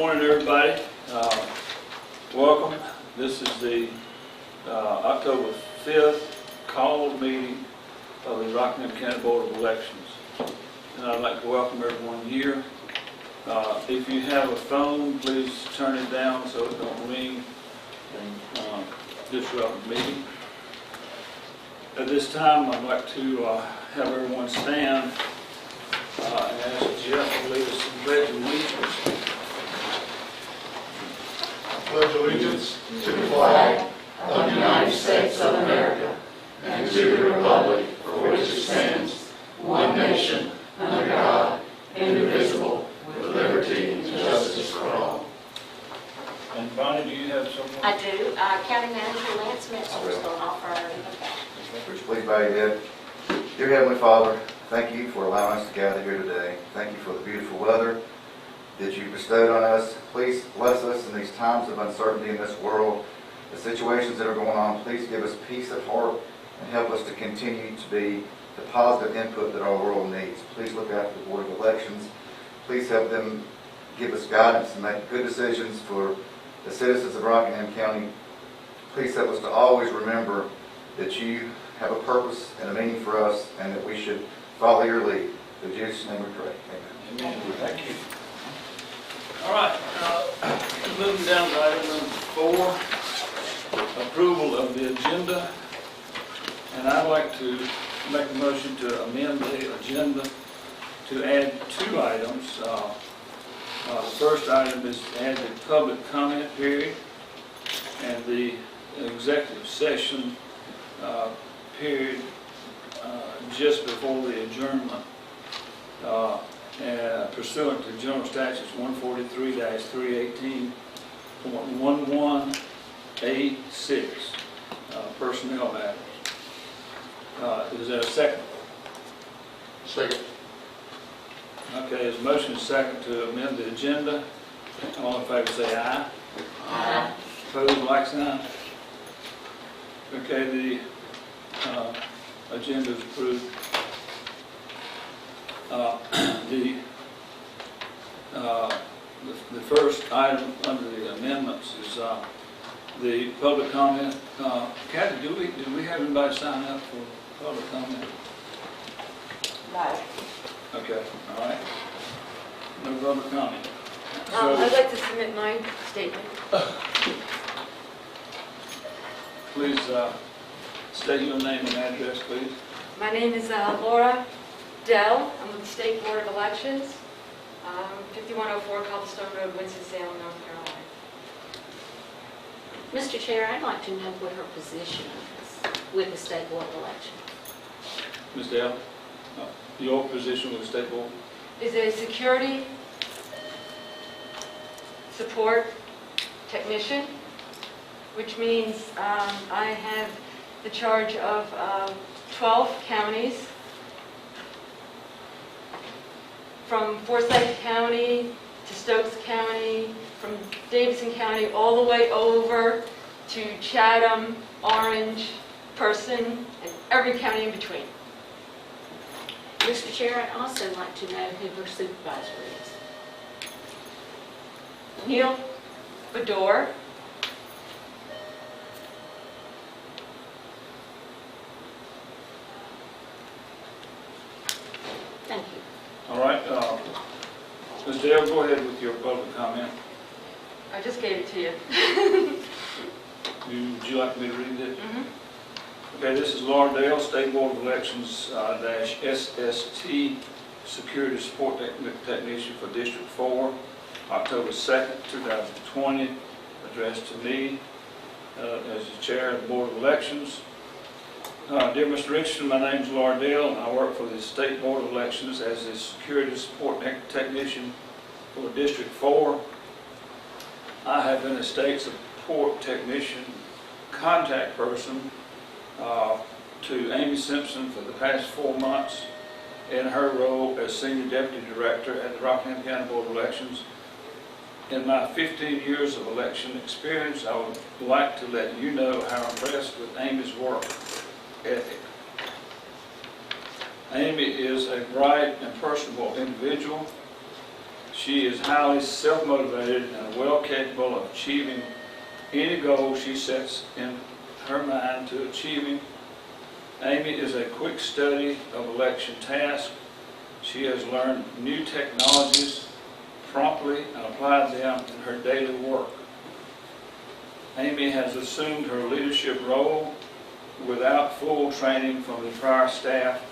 morning, everybody. Welcome. This is the October 5th called meeting of the Rockingham County Board of Elections. And I'd like to welcome everyone here. If you have a phone, please turn it down so it don't ring and disrupt the meeting. At this time, I'd like to have everyone stand and ask Jeff to lead us in pledge of allegiance. Pledge allegiance to the flag of the United States of America and to the republic for which it stands, one nation, under God, indivisible, with liberty and justice for all. And Bonnie, do you have someone? I do. County Manager Lance Metzger is going to offer our Please bow your head. Dear Heavenly Father, thank you for allowing us to gather here today. Thank you for the beautiful weather that you bestowed on us. Please bless us in these times of uncertainty in this world, the situations that are going on. Please give us peace at heart and help us to continue to be the positive input that our world needs. Please look after the Board of Elections. Please help them give us guidance and make good decisions for the citizens of Rockingham County. Please help us to always remember that you have a purpose and a meaning for us and that we should follow your lead. In Jesus' name we pray. Amen. Amen. Thank you. All right, moving down to item number 4, approval of the agenda. And I'd like to make a motion to amend the agenda to add 2 items. The first item is to add the public comment period and the executive session period just before the adjournment. Pursuant to General Statutes 143-318.11A6, personnel matters. Is there a second? Second. Okay, there's a motion and second to amend the agenda. All in favor say aye. Aye. Opposed, like sign. Okay, the agenda is approved. The first item under the amendments is the public comment. Kathy, do we have anybody sign up for public comment? No. Okay, all right. No public comment. I'd like to submit my statement. Please state your name and address, please. My name is Laura Dell. I'm with the State Board of Elections, 5104 Cobblestone Road, Winston-Salem, North Carolina. Mr. Chair, I'd like to know what her position is with the State Board of Elections. Ms. Dale, your position with the State Board? Is a security support technician, which means I have the charge of 12 counties, from Forsyth County to Stokes County, from Davidson County all the way over to Chatham, Orange, Person, and every county in between. Mr. Chair, I'd also like to know who her supervisor is. Neil Bador. Thank you. All right. Ms. Dale, go ahead with your public comment. I just gave it to you. Would you like me to read it? Mhm. Okay, this is Laura Dale, State Board of Elections -SST Security Support Technician for District 4, October 2nd, 2020, addressed to me as the Chair of the Board of Elections. Dear Mr. Richardson, my name is Laura Dale, and I work for the State Board of Elections as the Security Support Technician for District 4. I have been a State Support Technician contact person to Amy Simpson for the past 4 months in her role as Senior Deputy Director at the Rockingham County Board of Elections. In my 15 years of election experience, I would like to let you know how impressed with Amy's work ethic. Amy is a bright and personable individual. She is highly self-motivated and well capable of achieving any goal she sets in her mind to achieving. Amy is a quick study of election tasks. She has learned new technologies promptly and applied them in her daily work. Amy has assumed her leadership role without full training from the prior staff.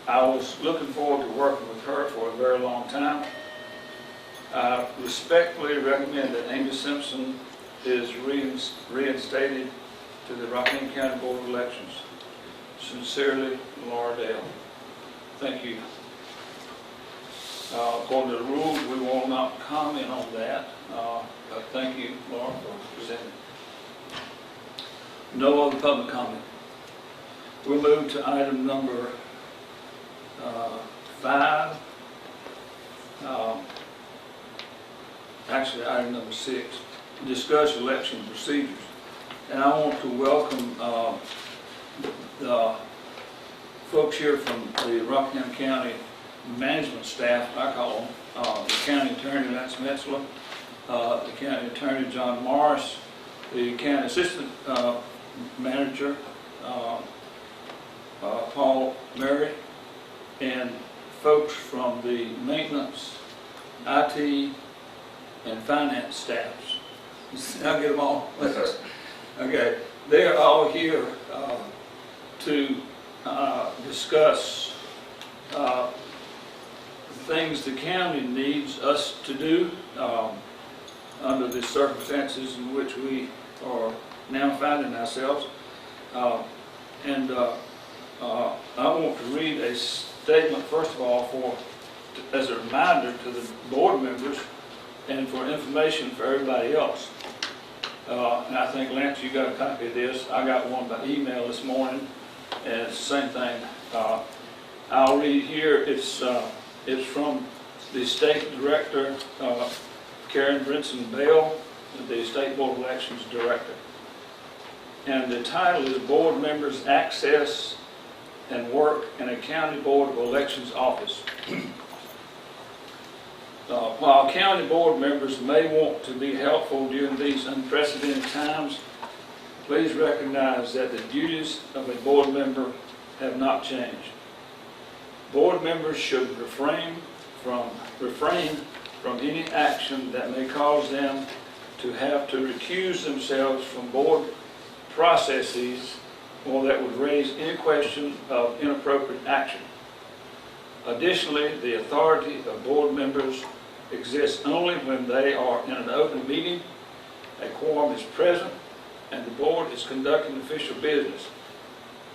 I was looking forward to working with her for a very long time. I respectfully recommend that Amy Simpson is reinstated to the Rockingham County Board of Elections. Sincerely, Laura Dale. Thank you. According to the rules, we will not comment on that, but thank you, Laura, for presenting. No other public comment. We'll move to item number 5. Actually, item number 6, discuss election procedures. And I want to welcome the folks here from the Rockingham County management staff, I call them, the county attorney, Lance Metzler, the county attorney, John Morris, the county assistant manager, Paul Murray, and folks from the maintenance, IT, and finance staffs. Did I get them all? Yes, sir. Okay, they are all here to discuss things the county needs us to do under the circumstances in which we are now finding ourselves. And I want to read a statement, first of all, as a reminder to the board members and for information for everybody else. And I think, Lance, you got a copy of this. I got one by email this morning, and it's the same thing. I'll read here. It's from the State Director, Karen Brinson Bell, the State Board of Elections Director. And the title is Board Members Access and Work in a County Board of Elections Office. While county board members may want to be helpful during these unprecedented times, please recognize that the duties of a board member have not changed. Board members should refrain from any action that may cause them to have to recuse themselves from board processes or that would raise any question of inappropriate action. Additionally, the authority of board members exists only when they are in an open meeting, a quorum is present, and the board is conducting official business,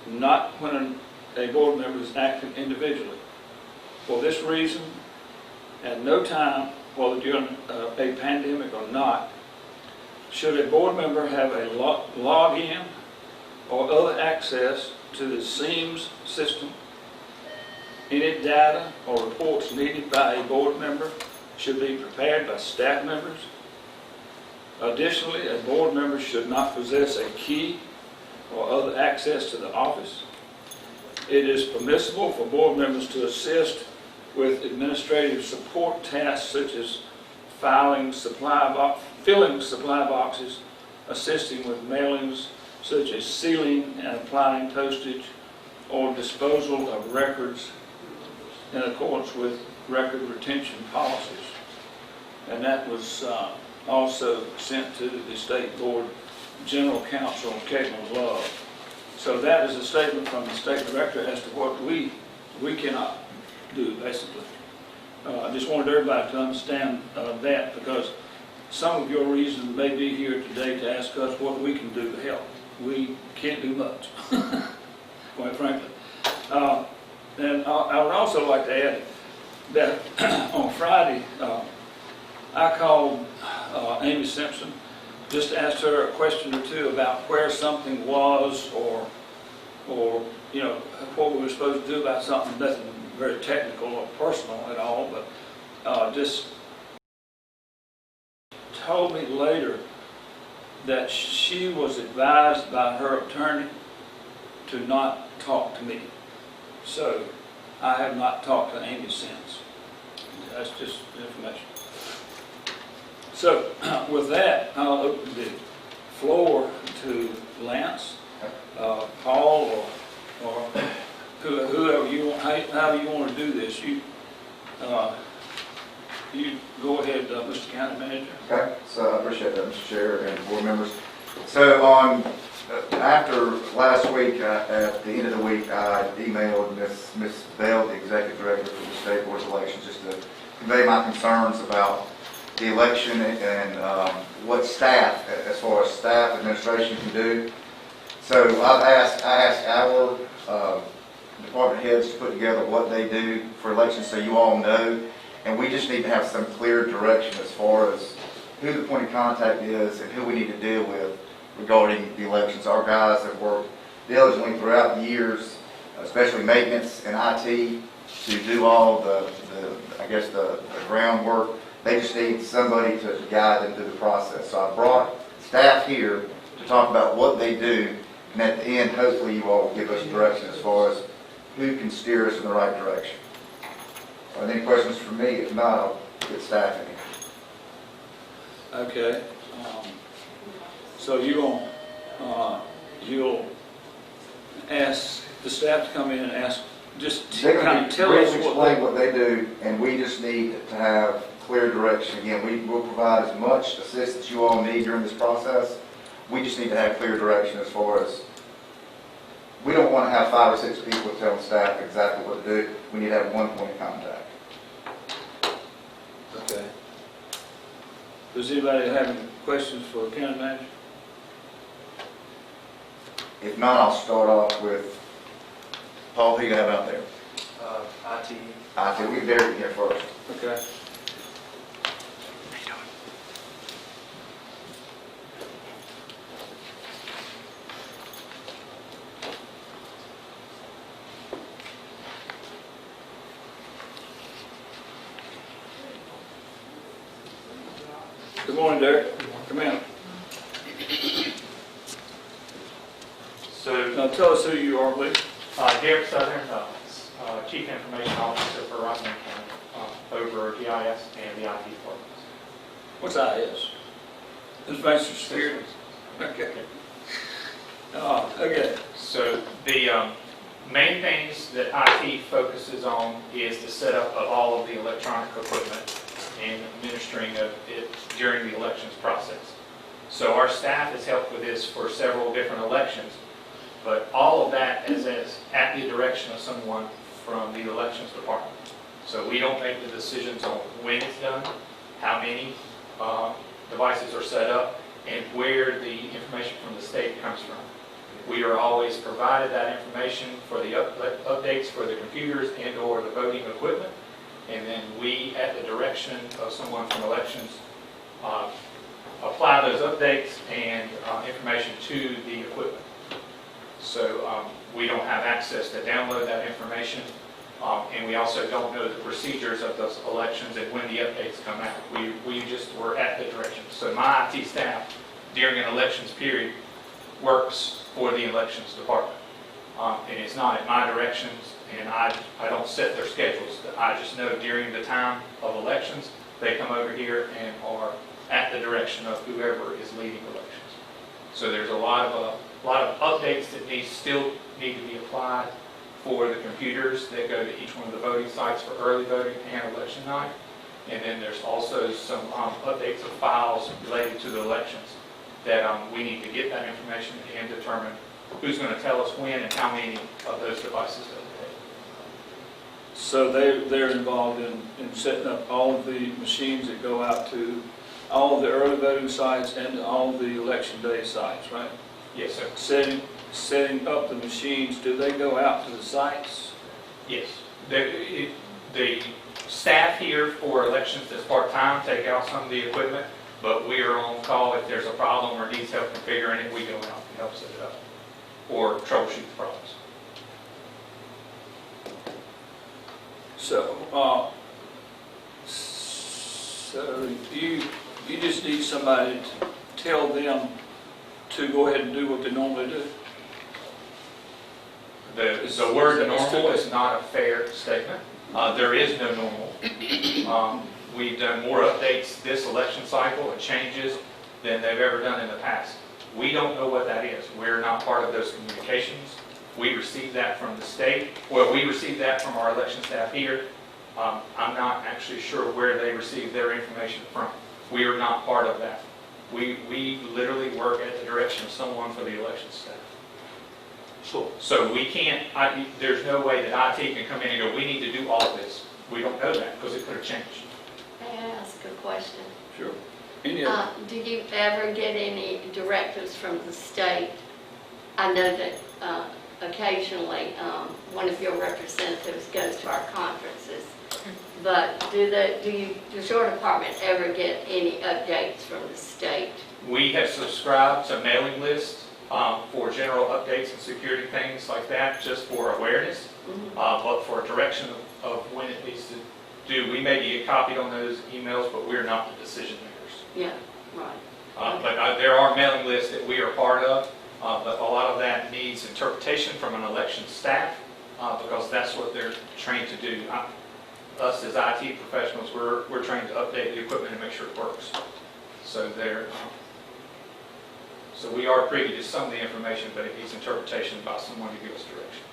not when a board member is acting individually. For this reason, at no time, whether during a pandemic or not, should a board member have a login or other access to the SEAMS system. Any data or reports needed by a board member should be prepared by staff members. Additionally, a board member should not possess a key or other access to the office. It is permissible for board members to assist with administrative support tasks such as filling supply boxes, assisting with mailings such as sealing and applying postage, or disposal of records in accordance with record retention policies. And that was also sent to the State Board General Counsel, Caitlin Love. So that is a statement from the State Director as to what we cannot do, basically. I just wanted everybody to understand that, because some of your reason may be here today to ask us what we can do to help. We can't do much, quite frankly. And I would also like to add that on Friday, I called Amy Simpson, just asked her a question or two about where something was, or you know, what we were supposed to do about something. Nothing very technical or personal at all, but just told me later that she was advised by her attorney to not talk to me. So I have not talked to Amy since. That's just information. So with that, I'll open the floor to Lance, Paul, or whoever you want, however you want to do this. You go ahead, Mr. County Manager. Okay, so I appreciate that, Mr. Chair and board members. So on, after last week, at the end of the week, I emailed Ms. Bell, the Executive Director for the State Board of Elections, just to convey my concerns about the election and what staff, as far as staff administration can do. So I asked our department heads to put together what they do for elections so you all know. And we just need to have some clear direction as far as who the point of contact is and who we need to deal with regarding the elections. Our guys have worked diligently throughout the years, especially maintenance and IT, to do all the groundwork. They just need somebody to guide them through the process. So I brought staff here to talk about what they do, and at the end, hopefully you all will give us direction as far as who can steer us in the right direction. Are there any questions for me? If not, I'll get staff in here. Okay. So you'll ask the staff to come in and ask, just They're kind going of to tell us explain what they do, and we just need to have clear direction. Again, we will provide as much assistance you all need during this process. We just need to have clear direction as far as, we don't want to have 5 or 6 people telling staff exactly what to do. We need to have one point of contact. Okay. Does anybody have any questions for the county manager? If not, I'll start off with Paul. Who you have out there? IT. I think we Derek here first. Okay. Good morning, Derek. Come in. So, Now tell us who you are, please. Derek Southern, Chief Information Officer for Rockingham County, over GIS and the IT departments. What's IS? Information Security. Okay. Okay. So the main things that IT focuses on is the setup of all of the electronic equipment and administering of it during the elections process. So our staff has helped with this for several different elections, but all of that is at the direction of someone from the elections department. So we don't make the decisions on when it's done, how many devices are set up, and where the information from the state comes from. We are always provided that information for the updates for the computers and or the voting equipment, and then we, at the direction of someone from elections, apply those updates and information to the equipment. So we don't have access to download that information, and we also don't know the procedures of those elections and when the updates come out. We just were at the direction. So my IT staff, during an elections period, works for the elections department. And it's not at my directions, and I don't set their schedules. I just know during the time of elections, they come over here and are at the direction of whoever is leading elections. So there's a lot of updates that still need to be applied for the computers that go to each one of the voting sites for early voting and election night. And then there's also some updates of files related to the elections that we need to get that information and determine who's going to tell us when and how many of those devices that we take. So they're involved in setting up all of the machines that go out to all of the early voting sites and all of the election day sites, right? Yes, sir. Setting up the machines, do they go out to the sites? Yes. The staff here for elections that's part-time take out some of the equipment, but we are on call if there's a problem or needs help configuring it. We go out and help set it up or troubleshoot the problems. So you just need somebody to tell them to go ahead and do what they normally do? The word normal is not a fair statement. There is no normal. We've done more updates this election cycle and changes than they've ever done in the past. We don't know what that is. We're not part of those communications. We receive that from the state. Well, we receive that from our election staff here. I'm not actually sure where they receive their information from. We are not part of that. We literally work at the direction of someone for the election staff. So we can't, there's no way that IT can come in and go, we need to do all of this. We don't know that because it could have changed. May I ask a question? Sure. Any other? Do you ever get any directives from the state? I know that occasionally one of your representatives goes to our conferences, but does your department ever get any updates from the state? We have subscribed to mailing lists for general updates and security things like that, just for awareness, but for direction of when it needs to do. We may get copied on those emails, but we're not the decision makers. Yeah, right. But there are mailing lists that we are part of, but a lot of that needs interpretation from an election staff because that's what they're trained to do. Us as IT professionals, we're trained to update the equipment and make sure it works. So so we are privy to some of the information, but it needs interpretation by someone to give us direction.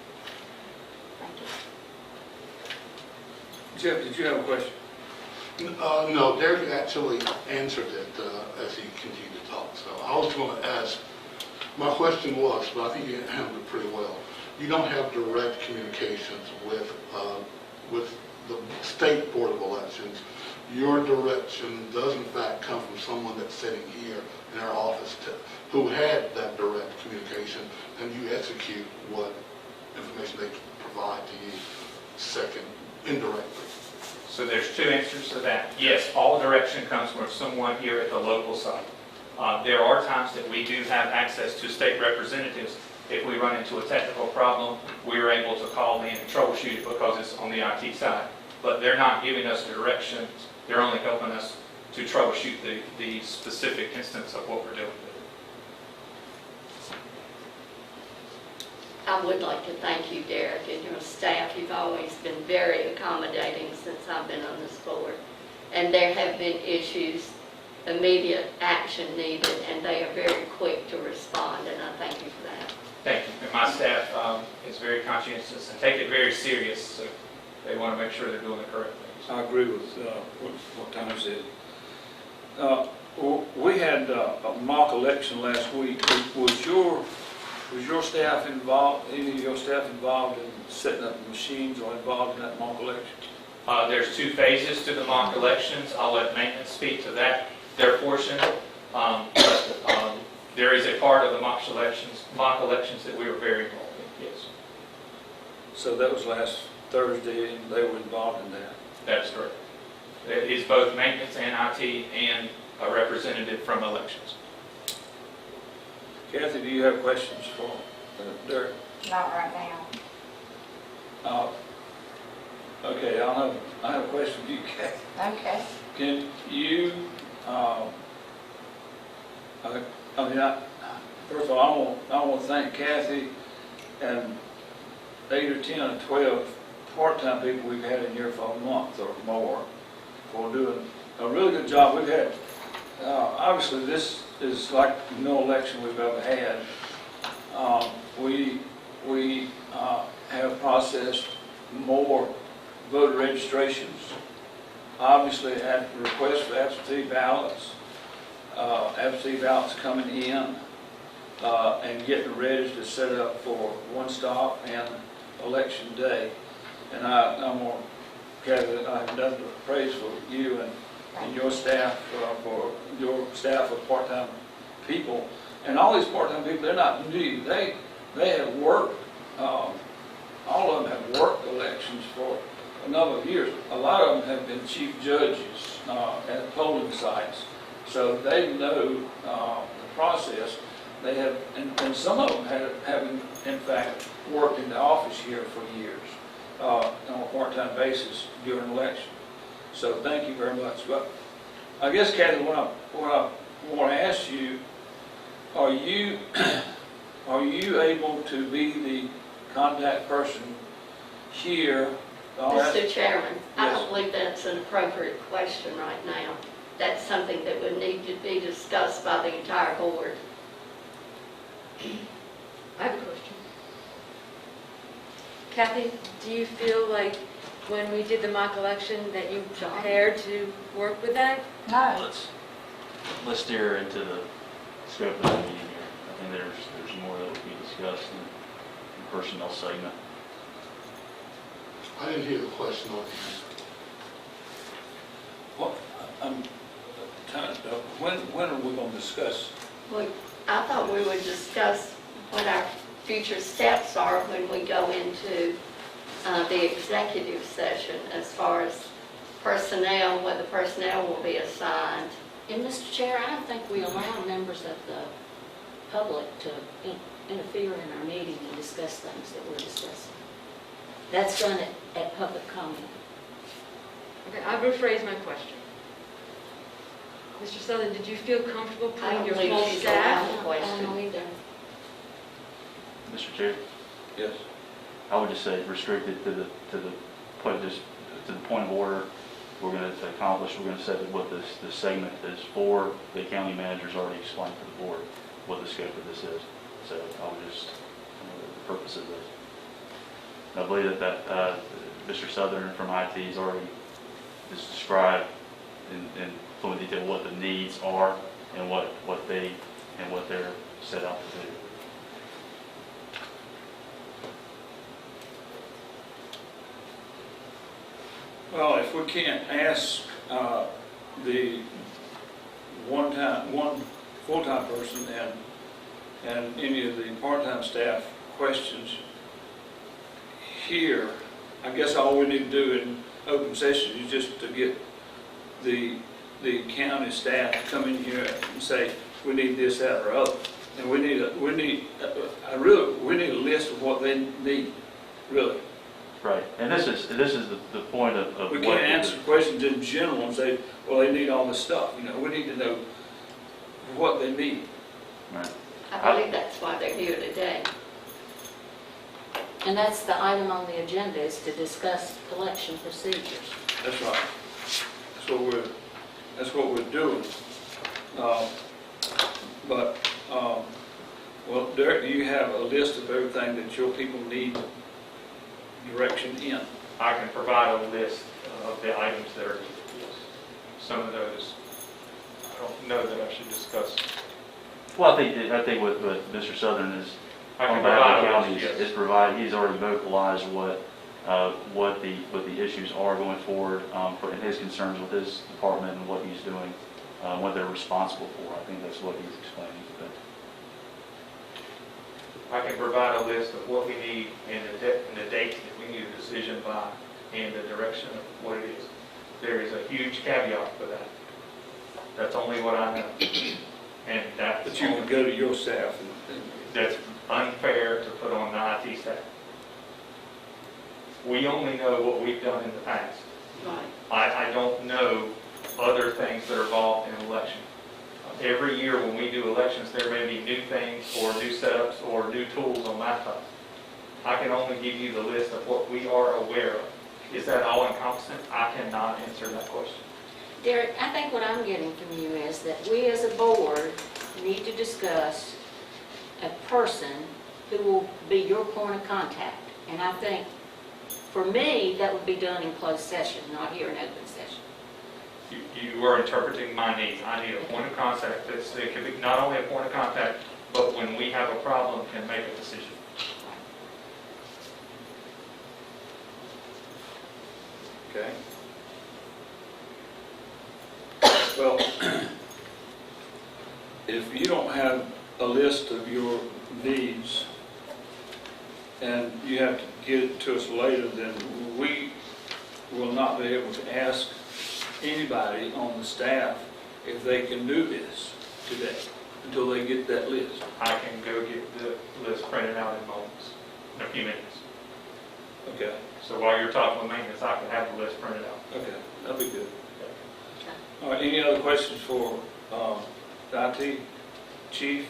Thank you. Jeff, did you have a question? No, Derek actually answered it as he continued to talk. So I was going to ask, my question was, but I think you handled it pretty well. You don't have direct communications with the State Board of Elections. Your direction does in fact come from someone that's sitting here in our office who had that direct communication, and you execute what information they provide to you second, indirectly. So there's two answers to that. Yes, all direction comes from someone here at the local site. There are times that we do have access to state representatives. If we run into a technical problem, we are able to call in and troubleshoot it because it's on the IT side. But they're not giving us directions. They're only helping us to troubleshoot the specific instance of what we're doing. I would like to thank you, Derek, and your staff. You've always been very accommodating since I've been on this board. And there have been issues, immediate action needed, and they are very quick to respond, and I thank you for that. Thank you. And my staff is very conscientious and take it very serious, so they want to make sure they're doing the correct things. I agree with what Tom said. We had a mock election last week. Was your staff involved, any of your staff involved in setting up the machines or involved in that mock election? There's two phases to the mock elections. I'll let maintenance speak to that, their portion. There is a part of the mock elections that we were very involved in, yes. So that was last Thursday, and they were involved in that. That's correct. It is both maintenance and IT and a representative from elections. Kathy, do you have questions for Derek? Not right now. Okay, I have a question for you, Kathy. Okay. Can you, first of all, I want to thank Kathy and 8 or 10 or 12 part-time people we've had in here for a month or more for doing a really good job. We've had, obviously this is like no election we've ever had. We have processed more voter registrations, obviously at the request for absentee ballots coming in, and getting the register set up for one stop and election day. And I'm going to, Kathy, I have nothing but praise for you and your staff, for your staff of part-time people. And all these part-time people, they're not new. They have worked, all of them have worked elections for a number of years. A lot of them have been chief judges at polling sites. So they know the process. They have, and some of them have in fact worked in the office here for years on a part-time basis during election. So thank you very much. But I guess, Kathy, what I want to ask you, are you able to be the contact person here I'll ask- Mr. Chairman, I Yes. don't believe that's an appropriate question right now. That's something that would need to be discussed by the entire board. I have a question. Kathy, do you feel like when we did the mock election that you prepared to work with that? No. Let's steer into the scope of the meeting here. I think there's more that will be discussed in the personnel segment. I didn't hear the question on here. What, I'm, when are we gonna discuss? Well, I thought we would discuss what our future steps are when we go into the executive session as far as personnel, whether personnel will be assigned. And Mr. Chair, I don't think we allow members of the public to interfere in our meeting and discuss things that we're discussing. That's done at public comment. Okay, I'll rephrase my question. Mr. Sutherland, did you feel comfortable I don't putting your believe full she's staff? allowed. I don't know either. Mr. Chair, Yes. I would just say restrict it to the point, just to the point of order. We're going to accomplish. We're going to say that what this segment is for. The county manager's already explained to the board what the scope of this is. So I would just the purpose of this. I believe that Mr. Southern from IT has already just described in fluent detail what the needs are and what they're set out to do. Well, if we can't ask the one full-time person and any of the part-time staff questions here, I guess all we need to do in open session is just to get the county staff to come in here and say, we need this, that, or other. And we need a list of what they need, really. Right, and this is the point of We what can't answer questions in general and say, well, they need all this stuff, you know, we need to know what they need. Right. I believe that's why they're here today. And that's the item on the agenda, is to discuss election procedures. That's right. That's what we're doing. Well, Derek, do you have a list of everything that your people need direction in? I can provide a list of the items that are needed, yes. Some of those, I don't know that I should discuss. Well, I think what Mr. Southern is I can on behalf of the provide a county list, is yes. provide. He's already vocalized what the issues are going forward, and his concerns with his department and what he's doing, what they're responsible for. I think that's what he's explaining. But I can provide a list of what we need and the date that we need a decision by and the direction of what it is. There is a huge caveat for that. That's only what I know. And that's That you can go to your staff and that's unfair to put on the IT staff. We only know what we've done in the past. Right. I don't know other things that are involved in election. Every year when we do elections, there may be new things or new setups or new tools on my part. I can only give you the list of what we are aware of. Is that all encompassing? I cannot answer that question. Derek, I think what I'm getting from you is that we as a board need to discuss a person who will be your point of contact. And I think, for me, that would be done in closed session, not here in open session. You are interpreting my needs. I need a point of contact that can be not only a point of contact, but when we have a problem, can make a decision. okay. Well, if you don't have a list of your needs and you have to get it to us later, then we will not be able to ask anybody on the staff if they can do this today until they get that list. I can go get the list printed out in moments, in a few minutes. Okay, So while you're talking with maintenance, I can have the list printed out. okay, that'll be good. All right, any other questions for the IT chief?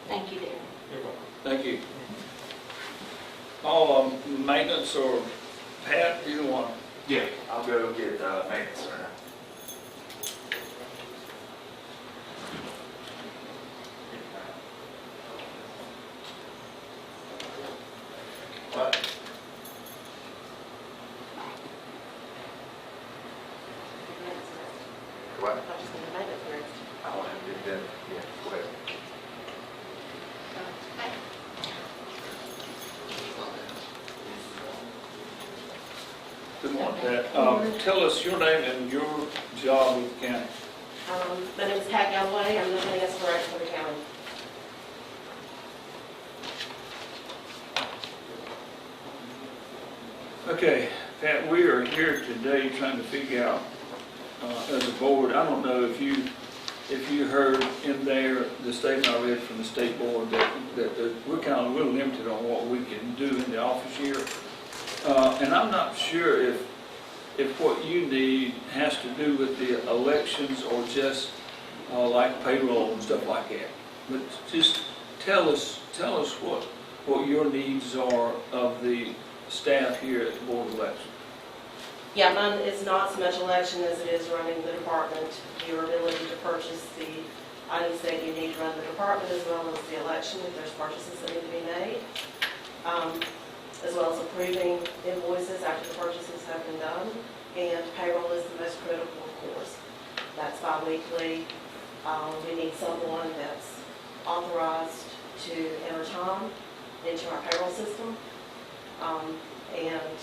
Thank you, Derek. You're welcome. Thank you. All maintenance or Pat, either one. Yeah. I'll go get maintenance center. What? What? I'm just gonna make it first. I want to do that. Yeah, go ahead. Good morning, Pat. Tell us your name and your job with the county. My name is Pat Galloway. I'm the finance director for the county. Okay, Pat, we are here today trying to figure out, as a board, I don't know if you heard in there the statement I read from the state board that we're kind of a little limited on what we can do in the office here. And I'm not sure if what you need has to do with the elections or just like payroll and stuff like that. But just tell us what your needs are of the staff here at the Board of Elections. Yeah, mine is not so much election as it is running the department, your ability to purchase the items that you need to run the department as well as the election if there's purchases that need to be made, as well as approving invoices after the purchases have been done. And payroll is the most critical, of course. That's bi-weekly. We need someone that's authorized to enter time into our payroll system. And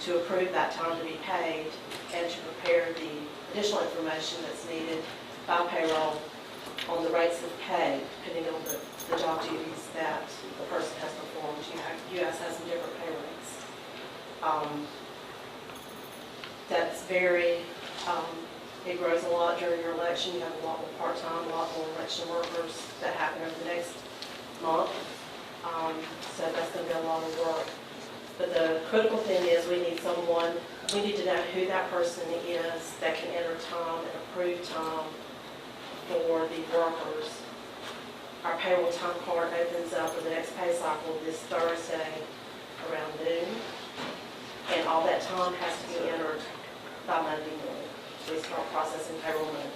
to approve that time to be paid and to prepare the additional information that's needed by payroll on the rates of pay, depending on the job duties that the person has performed. You guys have some different pay rates. That's very, it grows a lot during your election. You have a lot more part-time, a lot more election workers that happen over the next month. So that's going to be a lot of work. But the critical thing is we need someone, we need to know who that person is that can enter time and approve time for the workers. Our payroll time card opens up for the next pay cycle this Thursday around noon. And all that time has to be entered by Monday morning. We start processing payroll Monday.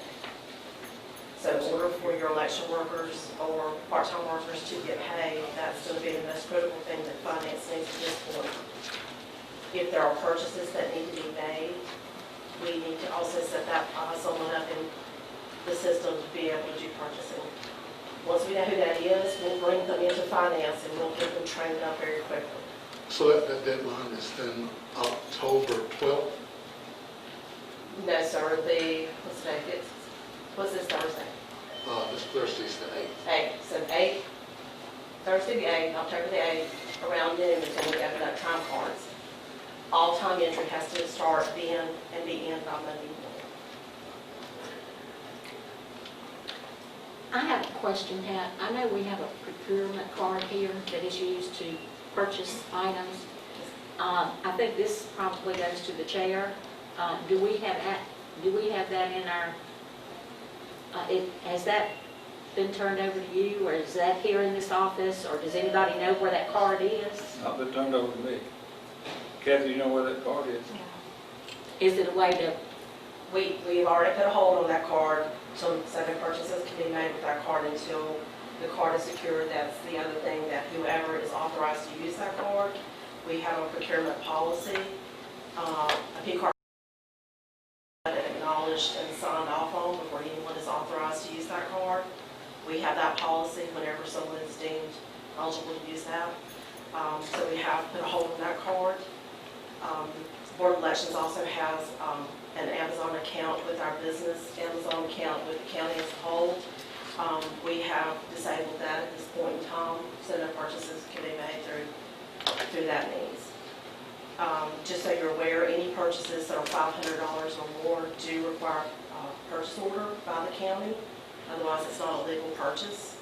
So in order for your election workers or part-time workers to get paid, that's going to be the most critical thing that finance needs at this point. If there are purchases that need to be made, we need to also set that someone up in the system to be able to do purchasing. Once we know who that is, we'll bring them into finance and we'll get them trained up very quickly. So that deadline is then October 12th? No, sir, what's this Thursday? This Thursday's the 8th. 8th, so 8th, Thursday the 8th, October the 8th, around noon is when we open up time cards. All time entry has to start then and be in by Monday morning. I have a question, Pat. I know we have a procurement card here that is used to purchase items. I think this probably goes to the chair. Do we have that in our, has that been turned over to you, or is that here in this office, or does anybody know where that card is? Not been turned over to me. Kathy, you know where that card is? Is it a way to, We've already put a hold on that card, so no purchases can be made with that card until the card is secured. That's the other thing, that whoever is authorized to use that card, we have a procurement policy, a P card acknowledged and signed off on before anyone is authorized to use that card. We have that policy whenever someone is deemed eligible to use that. So we have put a hold on that card. Board of Elections also has an Amazon account with our business, Amazon account with the county as a whole. We have disabled that at this point in time, so no purchases can be made through that means. Just so you're aware, any purchases that are $500 or more do require a purchase order by the county. Otherwise, it's not a legal purchase.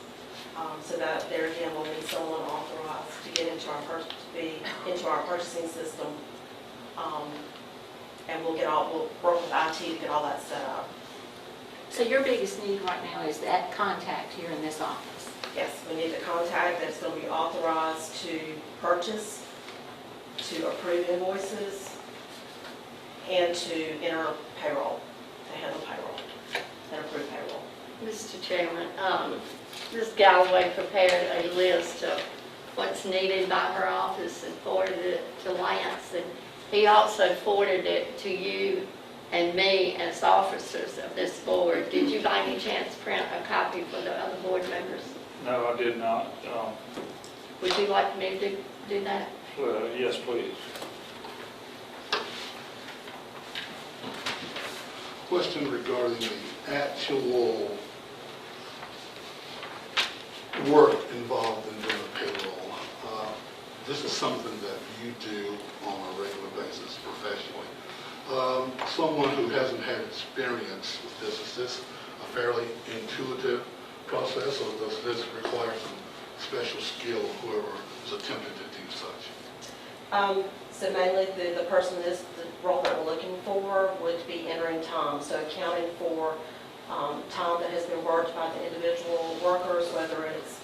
So that there again will need someone authorized to get into our purchasing system. And we'll work with IT to get all that set up. so your biggest need right now is that contact here in this office? Yes, we need the contact that's going to be authorized to purchase, to approve invoices, and to enter payroll, to handle payroll, and approve payroll. Mr. Chairman, Ms. Galloway prepared a list of what's needed by her office and forwarded it to Lance, and he also forwarded it to you and me as officers of this board. Did you by any chance print a copy for the other board members? No, I did not. Would you like me to do that? Well, yes, please. Question regarding the actual work involved in doing the payroll. This is something that you do on a regular basis professionally. Someone who hasn't had experience with this, is this a fairly intuitive process, or does this require some special skill of whoever is attempting to do such? So mainly the person is, the role that we're looking for would be entering time, so accounting for time that has been worked by the individual workers, whether it's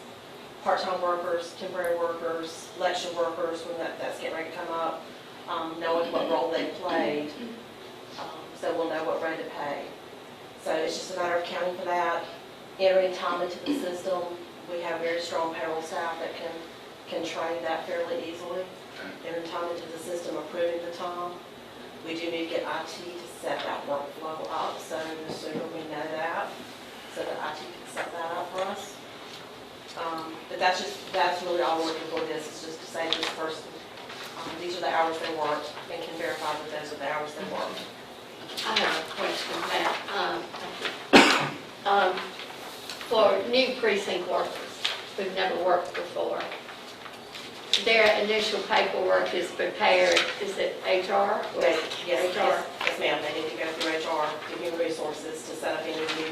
part-time workers, temporary workers, election workers, when that's getting ready to come up, knowing what role they played, so we'll know what rate to pay. So it's just a matter of accounting for that, entering time into the system. We have very strong payroll staff that can train that fairly easily. Entering time into the system, approving the time. We do need to get IT to set that workflow up, so the sooner we know that, so that IT can set that up for us. But that's really all we're looking for. This is just to say this person, these are the hours they worked, and can verify that those are the hours they worked. I have a question, Matt. For new precinct workers who've never worked before, their initial paperwork is prepared, is it HR? Yes, HR. yes, ma'am, they need to go through HR, to human resources, to set up any new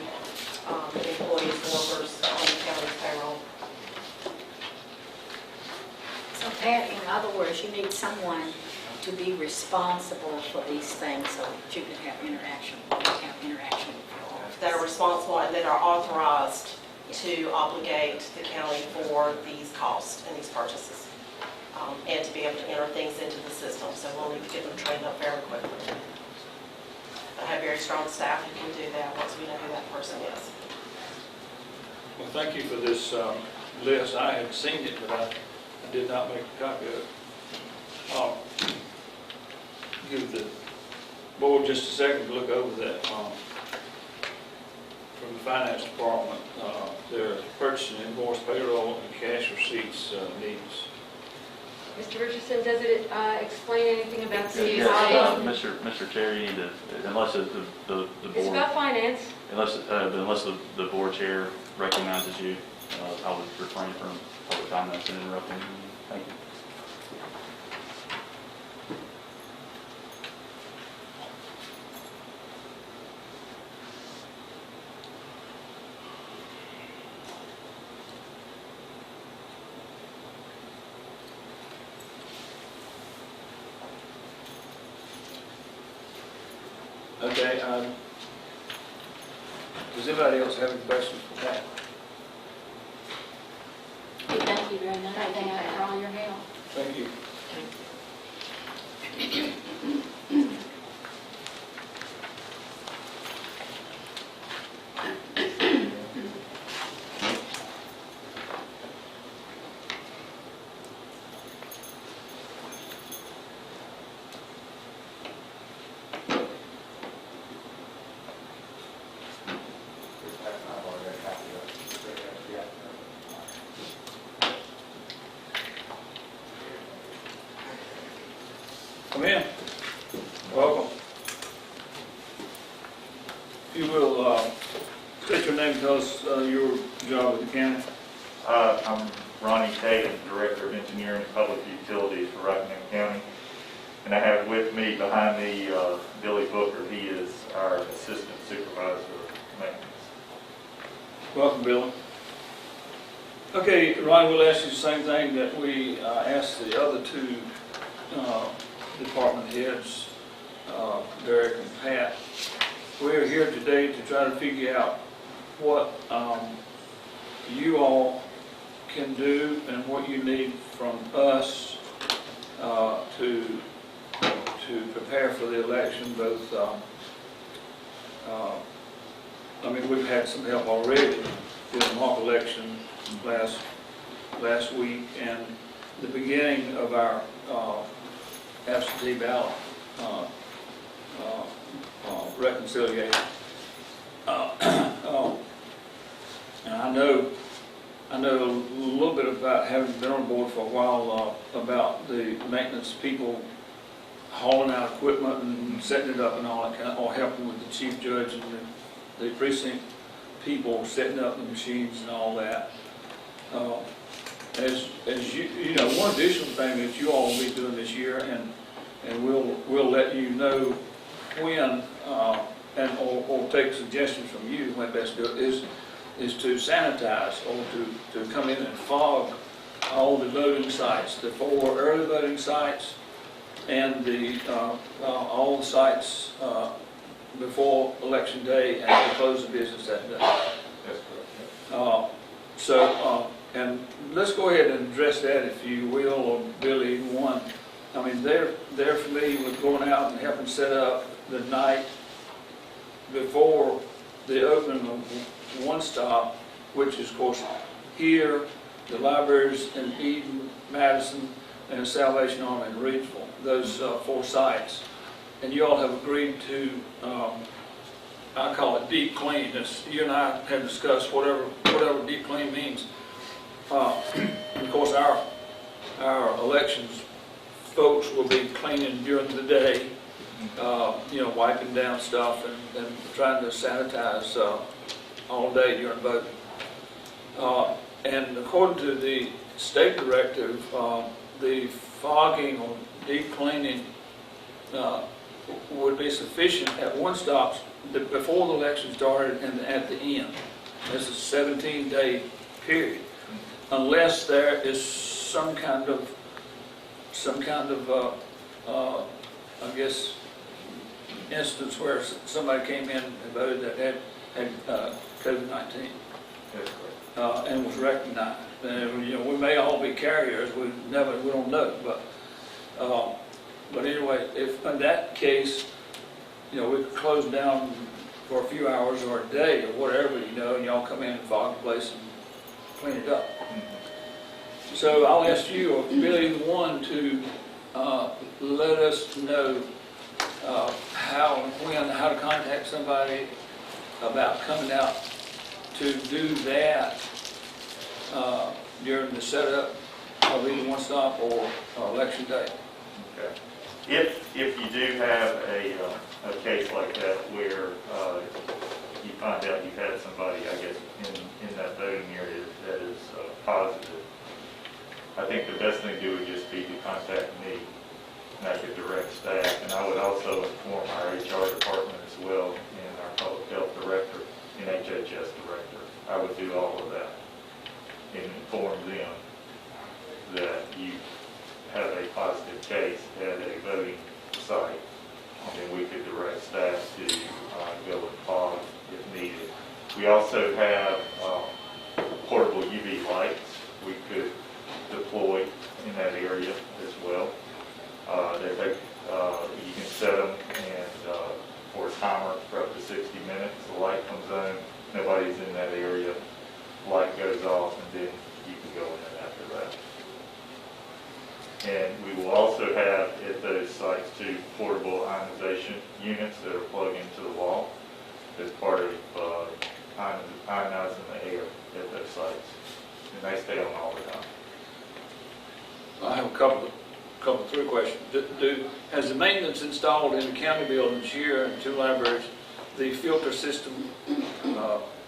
employees, workers on the county's payroll. So Pat, in other words, you need someone to be responsible for these things so that you can have interaction with your office. That are responsible and that are authorized to obligate the county for these costs and these purchases, and to be able to enter things into the system. So we'll need to get them trained up very quickly. I have very strong staff who can do that once we know who that person is. Well, thank you for this list. I had seen it, but I did not make a copy of it. Give the board just a second to look over that from the finance department, their purchase and invoice payroll and cash receipts needs. Mr. Richardson, does it explain anything about the Yeah. Mr. Chair, you need to, unless the It's board, about finance. unless the board chair recognizes you, I would refrain from public comments and interrupting. Thank you. Okay, does anybody else have any questions for Pat? Thank you very much. Thank you for all your help. Thank you. Come in. Welcome. If you will, state your name, tell us your job with the county. I'm Ronnie Tate, Director of Engineering and Public Utilities for Rockingham County. And I have with me behind me Billy Booker. He is our Assistant Supervisor of Maintenance. Welcome, Billy. Okay, Ronnie, we'll ask you the same thing that we asked the other two department heads, Derek and Pat. We're here today to try to figure out what you all can do and what you need from us to to prepare for the election, both, we've had some help already in the mock election last week, and the beginning of our absentee ballot reconciliation. And I know a little bit about, having been on board for a while, about the maintenance people hauling out equipment and setting it up and all that kind of, or helping with the chief judge and the precinct people setting up the machines and all that. As you know, one additional thing that you all will be doing this year, and we'll let you know when, or take suggestions from you when best to do it, is to sanitize or to come in and fog all the voting sites, the 4 early voting sites and all the sites before election day and to close the business that day. That's correct. And let's go ahead and address that, if you will, or Billy, one. I mean, they're familiar with going out and helping set up the night before the opening of One Stop, which is, of course, here, the libraries in Eden, Madison, and Salvation Army in Reedsville, those 4 sites. And you all have agreed to, I call it deep clean. You and I have discussed whatever deep clean means. Of course, our elections folks will be cleaning during the day, wiping down stuff and trying to sanitize all day during voting. And according to the state directive, the fogging or deep cleaning would be sufficient at One Stop before the election started and at the end. This is a 17-day period, unless there is some kind of I guess, instance where somebody came in and voted that had COVID-19 That's correct. and was recognized. And, we may all be carriers. We don't know. But anyway, if in that case, we could close down for a few hours or a day or whatever, and y'all come in and fog the place and clean it up. So I'll ask you, or Billy, one, to let us know how and when, how to contact somebody about coming out to do that during the setup of either One Stop or election day. Okay. If you do have a case like that where you find out you've had somebody, I guess, in that voting area that is positive, I think the best thing to do would just be to contact me, and I could direct staff. And I would also inform our HR department as well, and our public health director and HHS director. I would do all of that and inform them that you have a positive case at a voting site, and then we could direct staff to go and fog if needed. We also have portable UV lights we could deploy in that area as well. You can set them and for a timer for up to 60 minutes. The light comes on, nobody's in that area, light goes off, and then you can go in after that. And we will also have at those sites 2 portable ionization units that are plugged into the wall as part of ionizing the air at those sites. And they stay on all the time. I have a couple, 3 questions. Has the maintenance installed in the county buildings here and 2 libraries, the filter system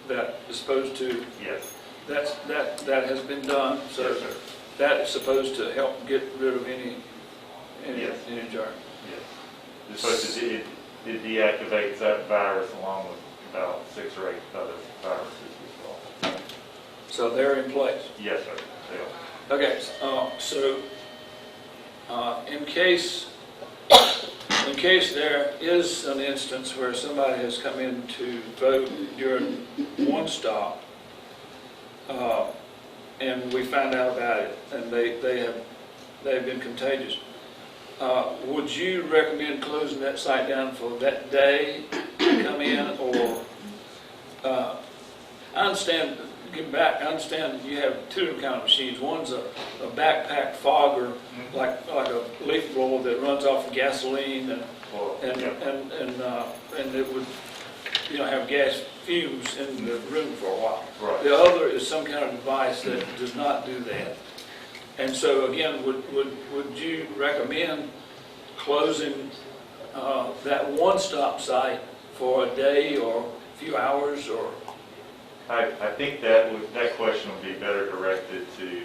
that is supposed to? Yes. That has been done. So Yes, sir. that is supposed to help get rid of any Yes. germ. Yes. It's supposed to it deactivates that virus along with about 6 or 8 other viruses as well. So they're in place. Yes, sir. They are. Okay, so in case there is an instance where somebody has come in to vote during One Stop, and we find out about it, and they have been contagious, Would you recommend closing that site down for that day to come in, or, I understand, get back, I understand you have two different kind of machines. One's a backpack fogger, like a leaf blower that runs off of gasoline and it would, have gas fumes in the room for a while. Right. The other is some kind of device that does not do that. And so again, would you recommend closing that one-stop site for a day or a few hours, or? I think that question would be better directed to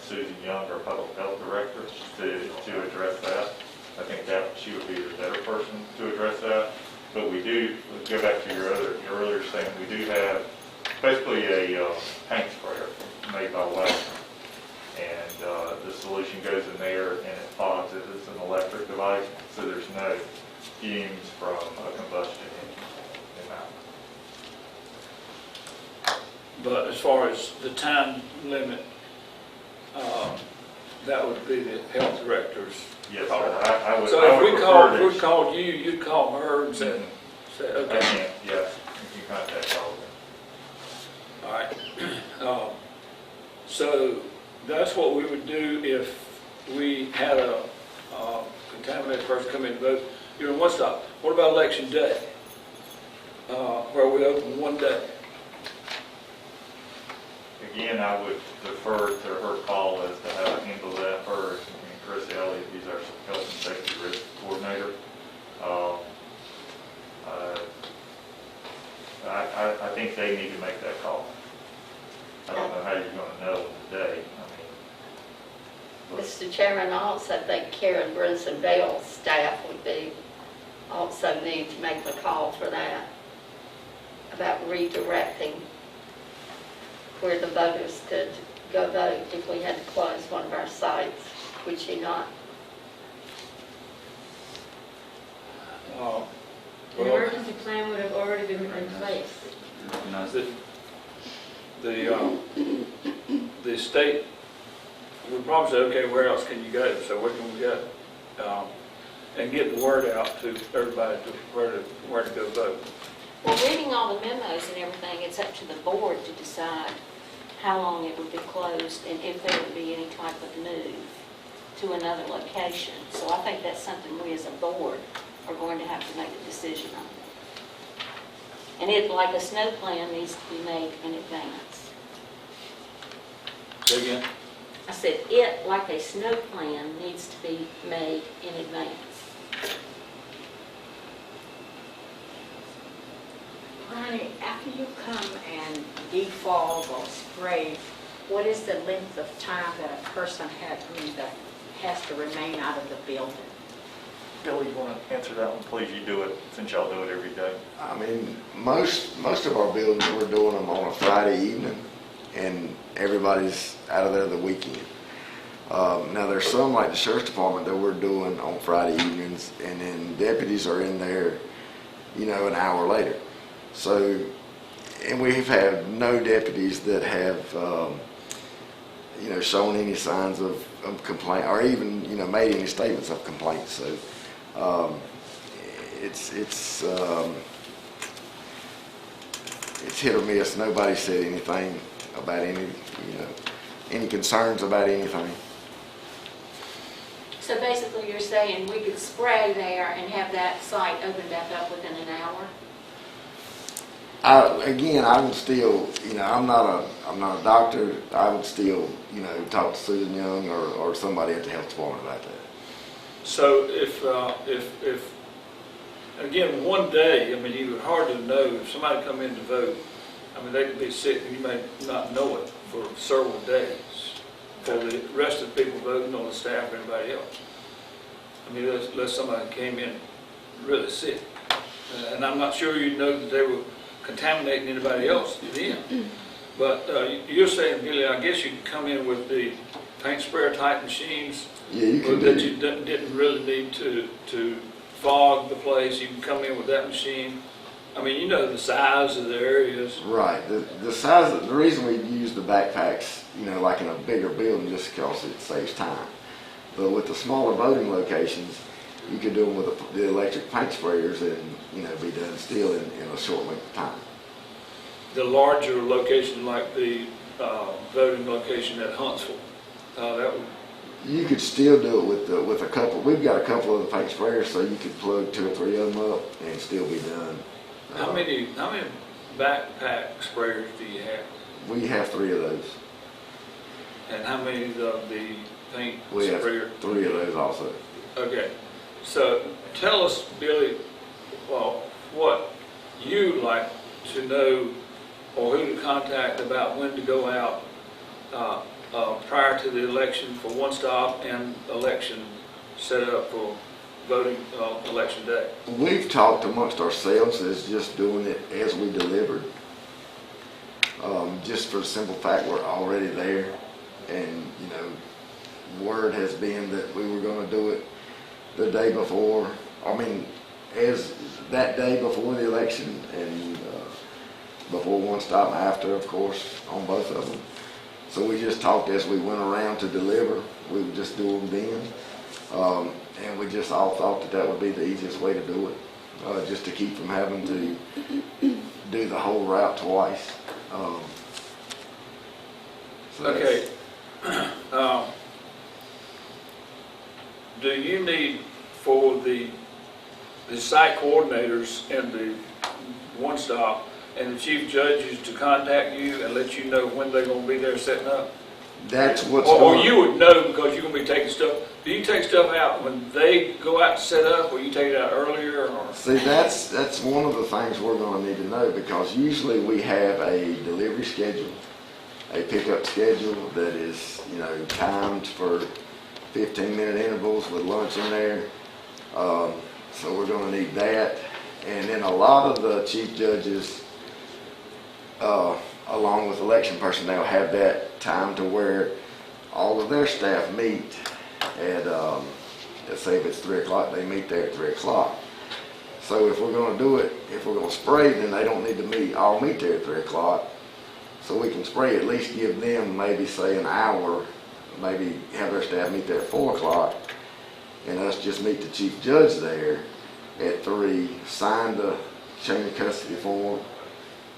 Susan Young, our Public Health Director, to address that. I think that she would be the better person to address that. But we do, go back to your earlier statement, we do have basically a paint sprayer made by Western. And the solution goes in there and it fogs it. It's an electric device, so there's no fumes from a combustion engine in that. But as far as the time limit, that would be the health director's. Yes, sir. I would. So I if would we called you, you'd call her and say, I okay, can, yes, you can contact all of them. all right. So that's what we would do if we had a contaminated person come in and vote. One stop. What about election day, where we open one day? Again, I would defer to her call as to how to handle that. Her and Chris Elliott, he's our health and safety risk coordinator. I think they need to make that call. I don't know how you're going to know today. Mr. Chairman, I also think Karen Brunson Bell's staff would also need to make the call for that, about redirecting where the voters could go vote if we had to close one of our sites, would she not? An emergency plan would have already been in place. The state would probably say, okay, where else can you go? So where can we go? And get the word out to everybody to where to go vote. Well, reading all the memos and everything, it's up to the board to decide how long it would be closed and if there would be any type of move to another location. So I think that's something we as a board are going to have to make a decision on. And it, like a snow plan, needs to be made in advance. Say again? I said it, like a snow plan, needs to be made in advance. Ronnie, after you come and defog or spray, what is the length of time that a person has to remain out of the building? Billy, you want to answer that one? Please, you do it, since y'all do it every day. I mean, most of our buildings, we're doing them on a Friday evening, and everybody's out of there the weekend. Now, there's some, like the sheriff's department, that we're doing on Friday evenings, and then deputies are in there, an hour later. So, and we've had no deputies that have, shown any signs of complaint, or even, made any statements of complaint. So, it's hit or miss. Nobody said anything about any concerns about anything. So basically you're saying we could spray there and have that site opened back up within an hour? I would still, I'm not a doctor. I would still, talk to Susan Young or somebody at the health department about that. So if again, one day, you would hardly know if somebody come in to vote. They could be sick and you may not know it for several days. For the rest of the people voting on the staff or anybody else. Unless somebody came in really sick. And I'm not sure you'd know that they were contaminating anybody else then. But you're saying, Billy, I guess you could come in with the paint sprayer type machines. Yeah, you can that you didn't really need to fog the place. You can come in with that machine. The size of the areas. Right. The size of the reason we use the backpacks, like in a bigger building, just because it saves time. But with the smaller voting locations, you could do them with the electric paint sprayers and, be done still in a short length of time. The larger location like the voting location at Huntsville, that would, You could still do it with a couple, we've got a couple of the paint sprayers, so you could plug 2 or 3 of them up and still be done. how many backpack sprayers do you have? We have 3 of those. And how many of the paint We have sprayer? 3 of those also. Okay, so tell us, Billy, well, what you'd like to know or who to contact about when to go out prior to the election for one stop and election set up for voting election day. We've talked amongst ourselves as just doing it as we delivered. Just for the simple fact we're already there, and word has been that we were going to do it the day before. I mean, as that day before the election and before one stop and after, of course, on both of them. So we just talked as we went around to deliver. We would just do them then. And we just all thought that would be the easiest way to do it, just to keep from having to do the whole route twice. So Okay. Do you need for the site coordinators and the one stop and the chief judges to contact you and let you know when they're going to be there setting up? That's what's Or going. you would know because you're going to be taking stuff. Do you take stuff out when they go out to set up, or you take it out earlier? Or? See, that's one of the things we're going to need to know, because usually we have a delivery schedule, a pickup schedule that is, timed for 15-minute intervals with lunch in there. So we're going to need that. And then a lot of the chief judges, along with election personnel, have that time to where all of their staff meet at, let's say if it's 3 o'clock, they meet there at 3 o'clock. So if we're going to do it, if we're going to spray, then they don't need to all meet there at 3 o'clock. So we can spray, at least give them maybe say an hour, maybe have their staff meet there at 4 o'clock, and us just meet the chief judge there at 3, sign the chain of custody form,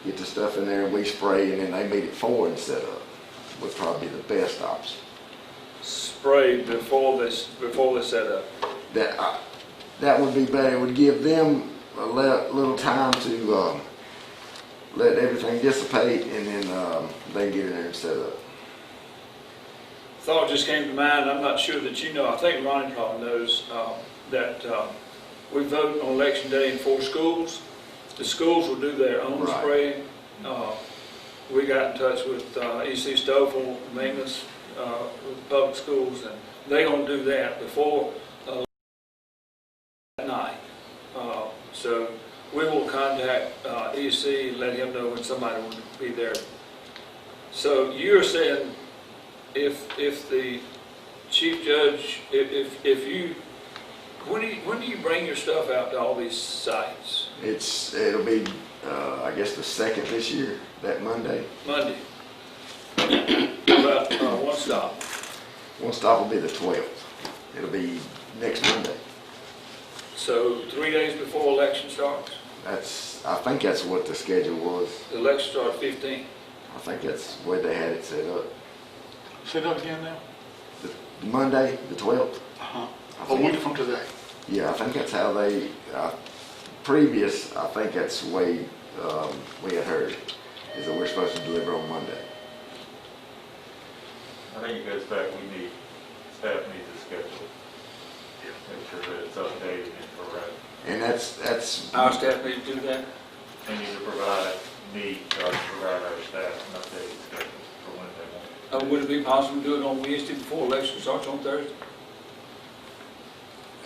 get the stuff in there, and we spray, and then they meet at 4 and set up. Would probably be the best option. Spray before they set up. That would be better. It would give them a little time to let everything dissipate, and then they get in there and set up. Thought just came to mind. I'm not sure that you know. I think Ronnie probably knows that we vote on election day in 4 schools. The schools will do their own Right. spraying. We got in touch with E.C. Stoffel, maintenance with public schools, and they're going to do that before that night. So we will contact E.C. and let him know when somebody will be there. So you're saying if the chief judge, if you, when do you bring your stuff out to all these sites? It'll be, I guess, the 2nd this year, that Monday. Monday. About one stop. One stop will be the 12th. It'll be next Monday. So 3 days before election starts? I think that's what the schedule was. The election starts 15th. I think that's the way they had it set up. Say that again now? The Monday, the 12th. Uh-huh. A week from today. Yeah, I think that's how they, previous, I think that's the way we had heard, is that we're supposed to deliver on Monday. I think it goes back, staff needs a schedule. Make sure that it's updated and correct. And that's Our staff need to do that? They need to provide our staff an updated schedule for when they want it. Would it be possible to do it on Wednesday before election starts on Thursday?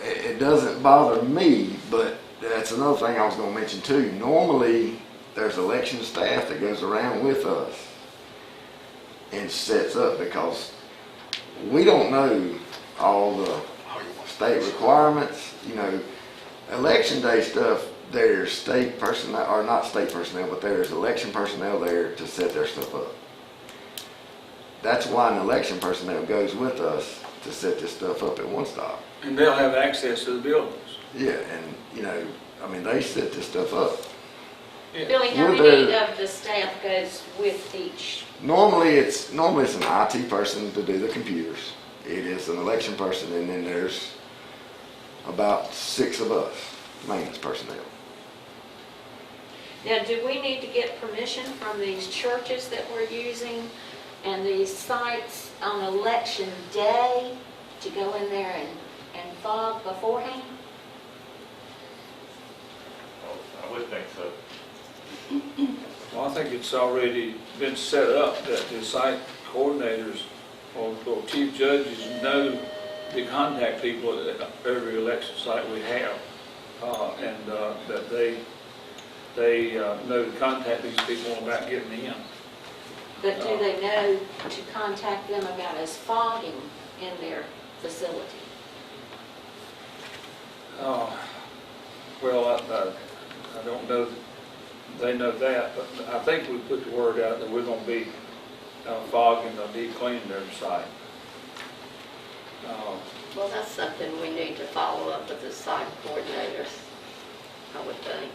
it doesn't bother me, but that's another thing I was going to mention too. Normally, there's election staff that goes around with us and sets up, because we don't know all the state requirements. Election day stuff, there's state personnel, or not state personnel, but there's election personnel there to set their stuff up. That's why an election personnel goes with us to set this stuff up at one stop. And they'll have access to the buildings. Yeah, and, you know, I mean, they set this stuff up. Billy, how We're many there. of the staff goes with each? Normally, it's an IT person to do the computers. It is an election person, and then there's about 6 of us, maintenance personnel. Now, do we need to get permission from these churches that we're using and these sites on election day to go in there and fog beforehand? I would think so. Well, I think it's already been set up that the site coordinators or chief judges know to contact people at every election site we have. And that they know to contact these people about getting in. But do they know to contact them about us fogging in their facility? Well, I don't know that they know that, but I think we put the word out that we're going to be fogging or deep cleaning their site. Well, that's something we need to follow up with the site coordinators, I would think.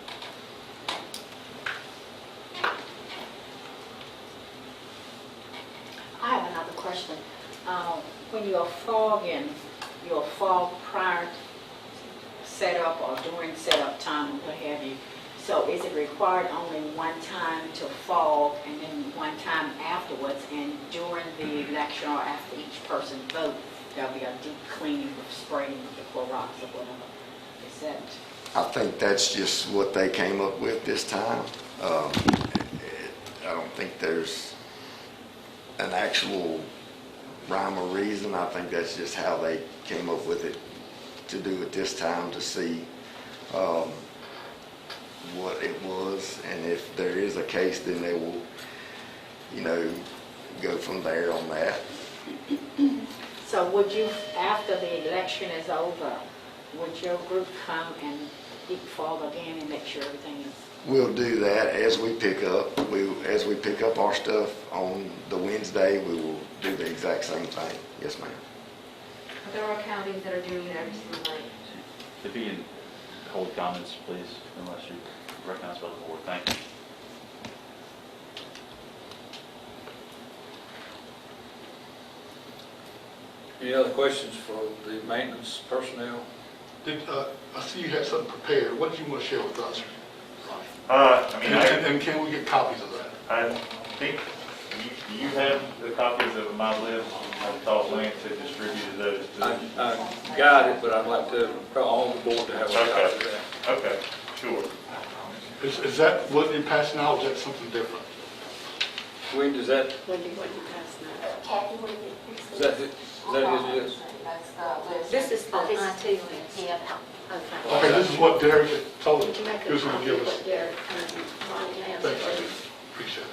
I have another question. When you're fogging, you'll fog prior to setup or during setup time or what have you. So is it required only one time to fog and then one time afterwards, and during the election or after each person vote, there'll be a deep cleaning with spraying with the Clorox or whatever? Is that? I think that's just what they came up with this time. I don't think there's an actual rhyme or reason. I think that's just how they came up with it to do it this time, to see what it was, and if there is a case, then they will, you know, go from there on that. So would you, after the election is over, would your group come and deep fog again and make sure everything is? We'll do that as we pick up. As we pick up our stuff on the Wednesday, we will do the exact same thing. Yes, ma'am. There are counties that are doing it every single night. If you can hold comments, please, unless you recognize by the board. Thank you. Any other questions for the maintenance personnel? I see you had something prepared. What did you want to share with us, Ronnie? I mean, And can we get copies of that? I think you have the copies of my list. I thought Lance had distributed those to them. I got it, but I'd like to, all the board to have a copy of that. Okay, sure. Is that what you're passing out, or is that something different? When does that, Wendy, what you pass now? Kathy, what do you is that his list? This is the IT list. Yeah. Okay, this is what Derek had told Did you make he a was going to copy give of us. what Derek and Ronnie has? Thank or you. Appreciate it.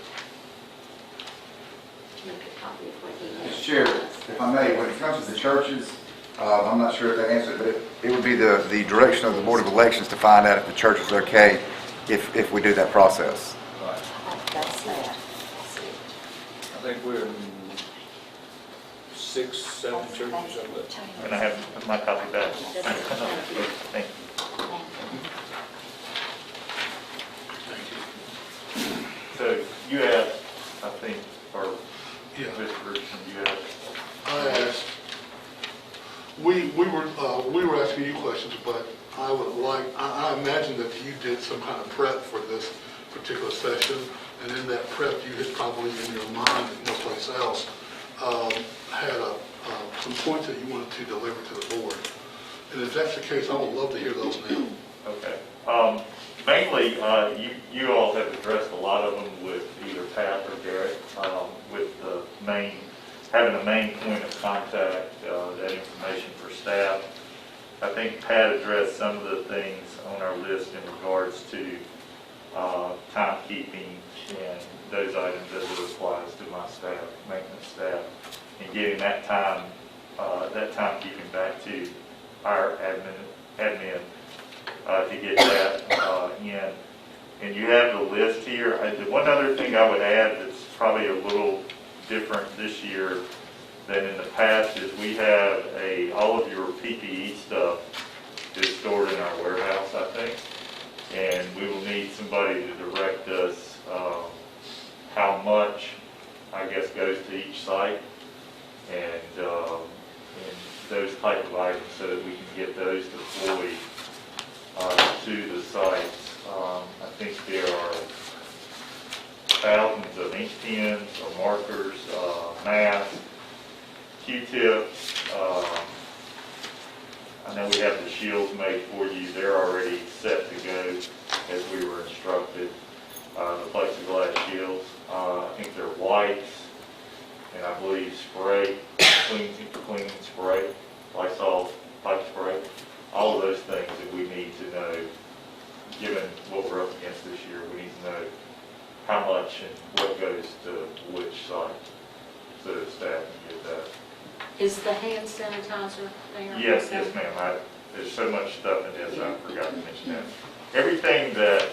Did you make a copy of what he has? Mr. Chair, if I may, when it comes to the churches, I'm not sure if that answered, but it would be the direction of the Board of Elections to find out if the church is okay if we do that process. That's that. I think we're in 6, 7 churches, I believe. And I have my copy back. Thank you. So you asked, I think, or Yeah. Mr. Richardson, you asked. I asked, we were asking you questions, but I would like, I imagine that you did some kind of prep for this particular session, and in that prep, you had probably in your mind, if no place else, had some points that you wanted to deliver to the board. And if that's the case, I would love to hear those now. Okay. Mainly, you all have addressed a lot of them with either Pat or Derek, with the having a main point of contact, that information for staff. I think Pat addressed some of the things on our list in regards to timekeeping and those items as it applies to my staff, maintenance staff, and getting that timekeeping back to our admin to get that in. And you have the list here. The one other thing I would add that's probably a little different this year than in the past is we have all of your PPE stuff is stored in our warehouse, I think. And we will need somebody to direct us how much, I guess, goes to each site and those type of items so that we can get those deployed to the sites. I think there are thousands of ink pens or markers, masks, Q-tips. I know we have the shields made for you. They're already set to go as we were instructed. The plexiglass shields, I think they're wipes, and I believe spray, cleaning spray, Lysol pipe spray. All of those things that we need to know, given what we're up against this year, we need to know how much and what goes to which site, so that staff can get that. Is the hand sanitizer there? Yes, yes, ma'am. There's so much stuff in this, I forgot to mention that. Everything that,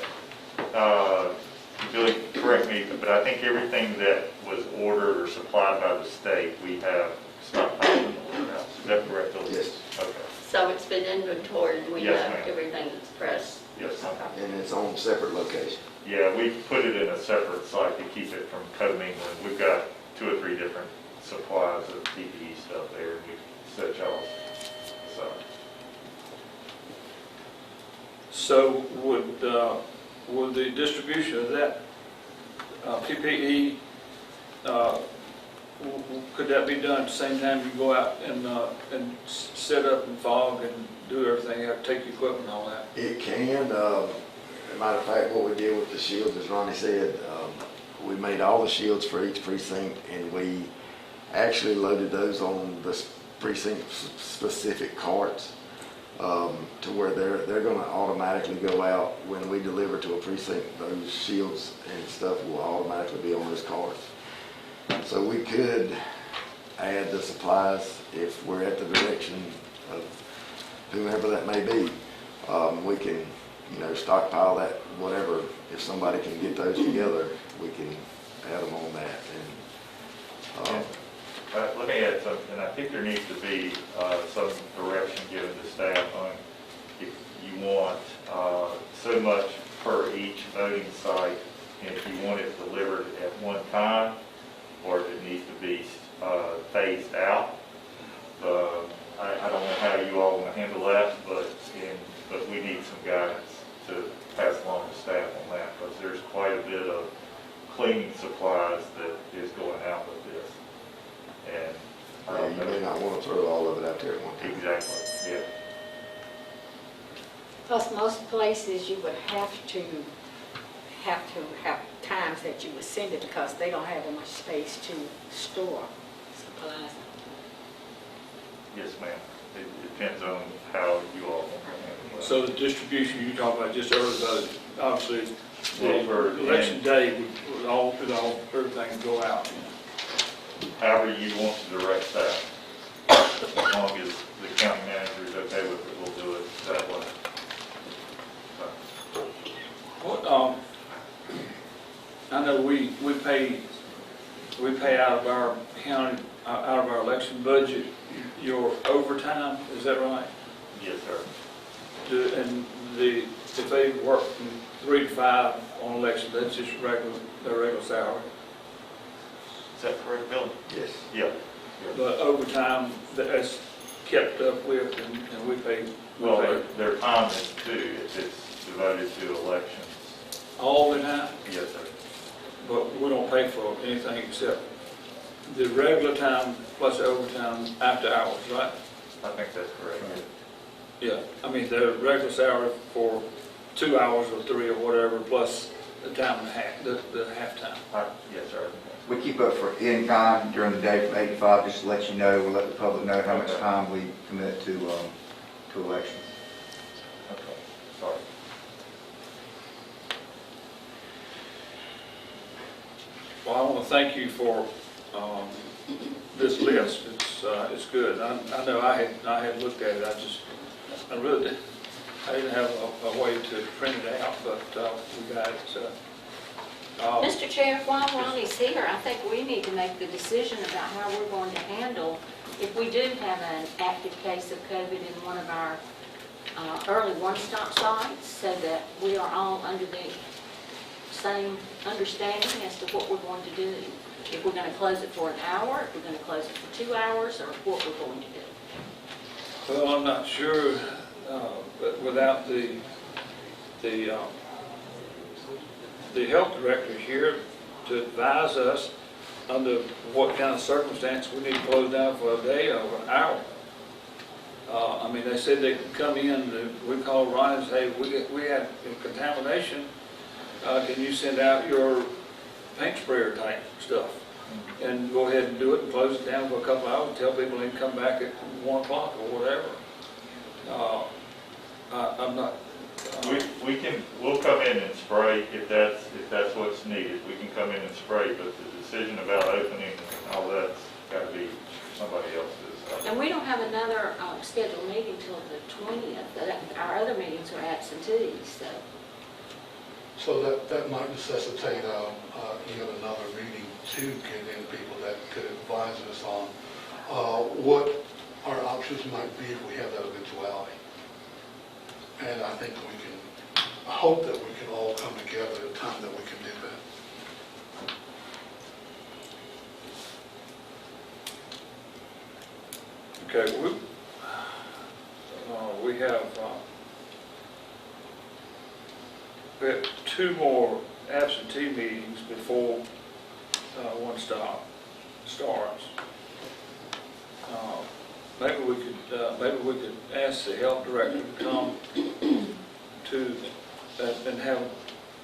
Billy, correct me, but I think everything that was ordered or supplied by the state, we have stockpiled in the warehouse. Is that correct, Billy? Yes. Okay. So it's been inventoried, we Yes, have ma'am. everything that's pressed. Yes. Okay. And it's on separate location. Yeah, we put it in a separate site to keep it from commingling. We've got 2 or 3 different supplies of PPE stuff there, and we set y'all aside. So would the distribution of that PPE, could that be done at the same time you go out and set up and fog and do everything, have to take your equipment and all that? It can. As a matter of fact, what we did with the shields, as Ronnie said, we made all the shields for each precinct, and we actually loaded those on the precinct-specific carts to where they're going to automatically go out when we deliver to a precinct. Those shields and stuff will automatically be on those carts. So we could add the supplies if we're at the direction of whomever that may be. We can, stockpile that, whatever. If somebody can get those together, we can add them on that. And Let me add something. I think there needs to be some direction given to staff on if you want so much per each voting site, and if you want it delivered at one time, or if it needs to be phased out. I don't know how you all want to handle that, but we need some guidance to pass along to staff on that, because there's quite a bit of cleaning supplies that is going out with this. And I don't you may know. not want to throw all of it out there at one time. Exactly, yeah. Plus, most places you would have to have times that you would send it because they don't have that much space to store supplies. Yes, ma'am. It depends on how you all want to handle it. So the distribution you talk about, just early voting, obviously, Well, for- the election day would all, everything go out. However you want to direct staff, as long as the county manager is okay with it, we'll do it that way. So, What, I know we pay out of our county, out of our election budget, your overtime, is that right? yes, sir. And if they work from 3 to 5 on election, that's just their regular salary. Is that correct, Bill? Yes. Yeah. But overtime, that's kept up with, and we pay. Well, their time is too, if it's devoted to elections. All the time, Yes, sir. but we don't pay for anything except the regular time plus overtime after hours, right? I think that's correct. Yeah, I mean, the regular salary for 2 hours or 3 or whatever, plus the time and a half, the halftime. Yes, sir. We keep up for in-kind during the day from 8 to 5, just to let you know, we'll let the public know how much time we commit to elections. Okay, sorry. Well, I want to thank you for this list. It's good. I know I had looked at it. I really didn't have a way to print it out, but we got it. Mr. Chair, while Ronnie's here, I think we need to make the decision about how we're going to handle if we do have an active case of COVID in one of our early one-stop sites, so that we are all under the same understanding as to what we're going to do. If we're going to close it for an hour, if we're going to close it for 2 hours, or what we're going to do. Well, I'm not sure, but without the health director here to advise us under what kind of circumstance we need to close down for a day or an hour. I mean, they said they could come in, we called Ronnie and say, we had contamination, can you send out your paint sprayer type stuff? And go ahead and do it and close it down for a couple hours, tell people they can come back at 1 o'clock or whatever. I'm not. We'll come in and spray if that's what's needed. We can come in and spray, but the decision about opening and all that's got to be somebody else's. And we don't have another scheduled meeting till the 20th. Our other meetings are absentees, so. So that might necessitate even another meeting to get in people that could advise us on what our options might be if we have that eventuality. And I think I hope that we can all come together at a time that we can do that. Okay, we have 2 more absentee meetings before one stop starts. Maybe we could ask the health director to come to and have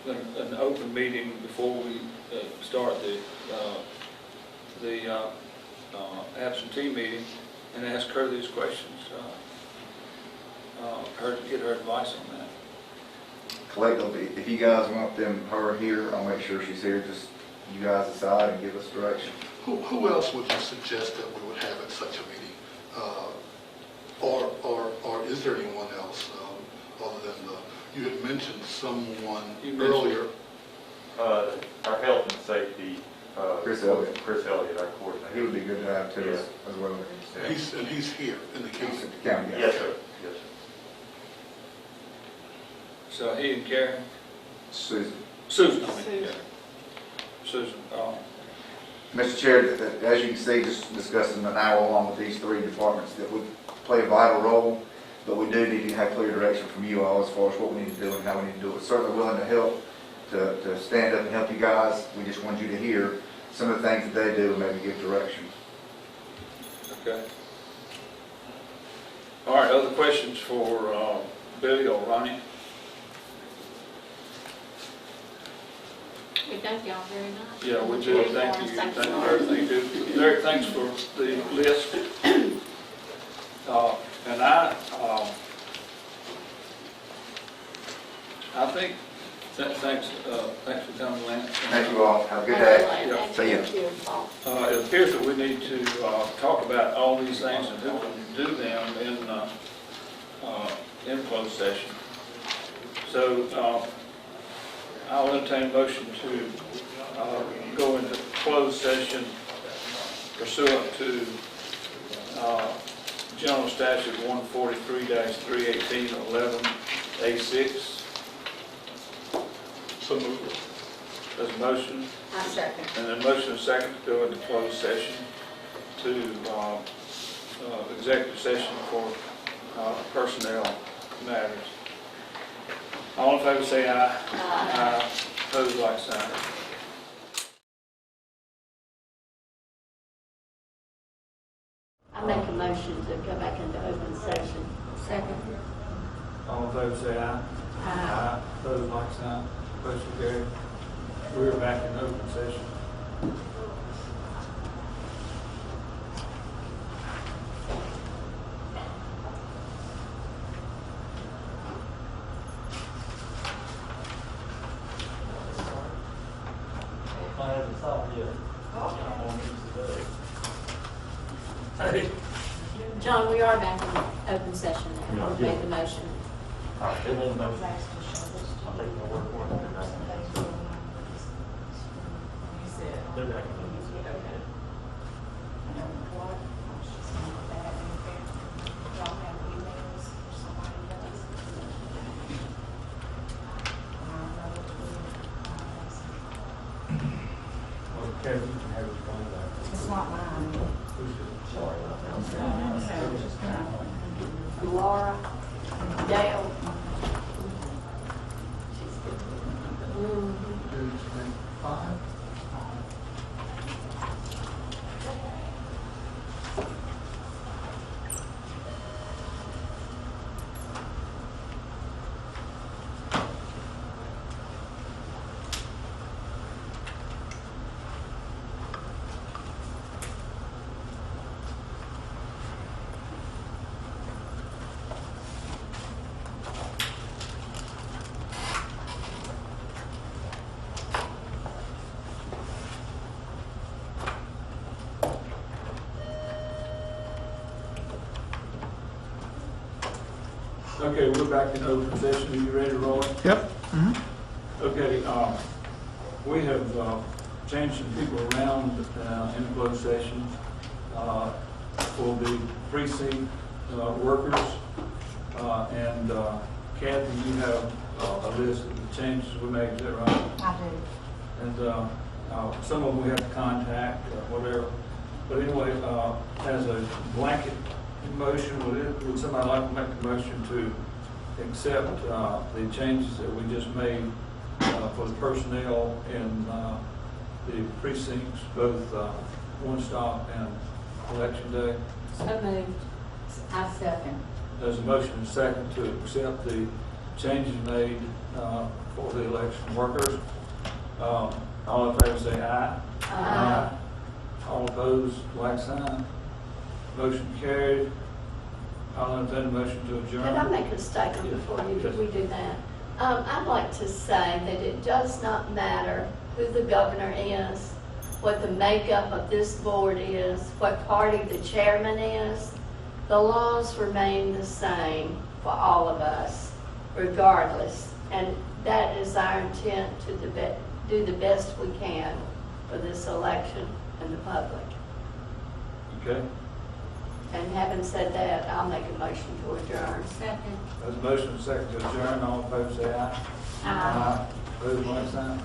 an open meeting before we start the absentee meeting and ask her these questions. Get her advice on that. Collectively, if you guys want her here, I'll make sure she's here. Just you guys decide and give us direction. Who else would you suggest that we would have at such a meeting? Or is there anyone else other than you had mentioned someone earlier? Our health and safety, Chris Elliott, our coordinator. he would be good to have too, as well. He's here in the county. He's at the county. Yes, sir. Yes, sir. So he and Karen? Susan. Susan, I mean, yeah. Susan, Mr. Chair, as you can see, just discussing an hour along with these 3 departments that would play a vital role, but we do need to have clear direction from you all as far as what we need to do and how we need to do it. Certainly willing to help, to stand up and help you guys. We just want you to hear some of the things that they do and maybe give direction. okay. All right, other questions for Billy or Ronnie? We thank y'all very much. Yeah, we do, thank you, thank you for everything you do. Derek, thanks for the list. And I think, thanks for coming, Lance. Thank you all. Have a good day. Yeah. See ya. It appears that we need to talk about all these things and who can do them in closed session. So I'll entertain a motion to go into closed session pursuant to General Statute 143-318 11A6. So moved. There's a motion. I second. And a motion and a second to go into closed session to executive session for personnel matters. All in favor say aye. Aye. Opposed, like sign. I make a motion to go back into open session. Second. All in favor say aye. Aye. Opposed, like sign. Motion carried. We're back in open session. John, we are back in open session now. We made the motion. They're back. Kevin, you can have his phone back. It's not mine. Who's Laura, Dale. Five. Okay, we're back in open session. Are you ready to roll? Yep. Okay, we have changed some people around in closed session for the precinct workers. And Kathy, you have a list of the changes we made, is that right? I do. And some of them we have to contact, whatever. But anyway, as a blanket motion, would somebody like to make a motion to accept the changes that we just made for the personnel in the precincts, both One Stop and Election Day? So moved. I second. There's a motion and a second to accept the changes made for the election workers. All in favor say aye. Aye. All opposed, like sign. Motion carried. I'll entertain a motion to adjourn. Can I make a statement before we do that? I'd like to say that it does not matter who the governor is, what the makeup of this board is, what party the chairman is. The laws remain the same for all of us, regardless. And that is our intent to do the best we can for this election and the public. Okay. And having said that, I'll make a motion to adjourn. Second. There's a motion and a second to adjourn. All in favor say aye. Aye. Opposed, like sign.